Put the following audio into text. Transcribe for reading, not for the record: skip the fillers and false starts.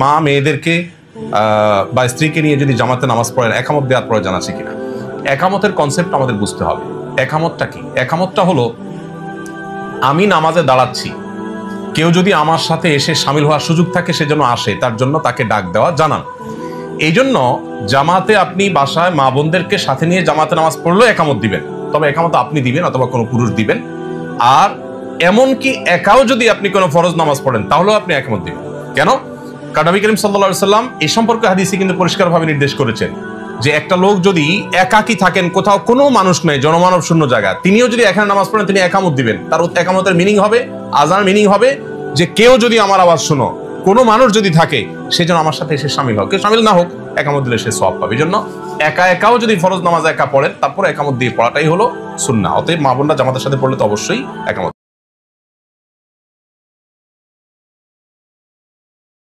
মা মেয়েদেরকে বা স্ত্রীকে নিয়ে যদি জামাতে নামাজ পড়েন একামত দেওয়ার প্রয়োজন আছে কিনা? একামতের কনসেপ্ট আমাদের বুঝতে হবে। একামতটা কি? একামতটা হলো আমি নামাজে দাঁড়াচ্ছি, কেউ যদি আমার সাথে এসে শামিল হওয়ার সুযোগ থাকে সেজন্য আসে, তার জন্য তাকে ডাক দেওয়া জানান। এই জন্য জামাতে আপনি বাসায় মা বোনদেরকে সাথে নিয়ে জামাতে নামাজ পড়লেও একামত দিবেন, তবে একামত আপনি দিবেন অথবা কোনো পুরুষ দিবেন। আর এমনকি একাও যদি আপনি কোনো ফরজ নামাজ পড়েন তাহলেও আপনি একামত দিবেন। কেন? কারণ নবী করিম সাল্লাল্লাহু আলাইহি সাল্লাম এই সম্পর্কে হাদিসে কিন্তু পরিষ্কারভাবে নির্দেশ করেছেন যে একটা লোক যদি একাকী থাকেন, কোথাও কোনো মানুষ নেই, জনমানব শূন্য জায়গা, তিনিও যদি এখানে নামাজ পড়েন তিনি একামত দিবেন। তার একামতের মিনিং হবে, আজান মিনিং হবে যে কেউ যদি আমার আওয়াজ শোনো, কোনো মানুষ যদি থাকে সে যেন আমার সাথে এসে শামিল হোক, কেউ শামিল না হোক একামত দিলে সে সওয়াব পাবে। এই জন্য একাও যদি ফরজ নামাজ একা পড়েন তারপর একামত দিয়ে পড়াটাই হলো সুন্নাহ। অতএব মা বোনরা জামাতের সাথে পড়লে তো অবশ্যই একামত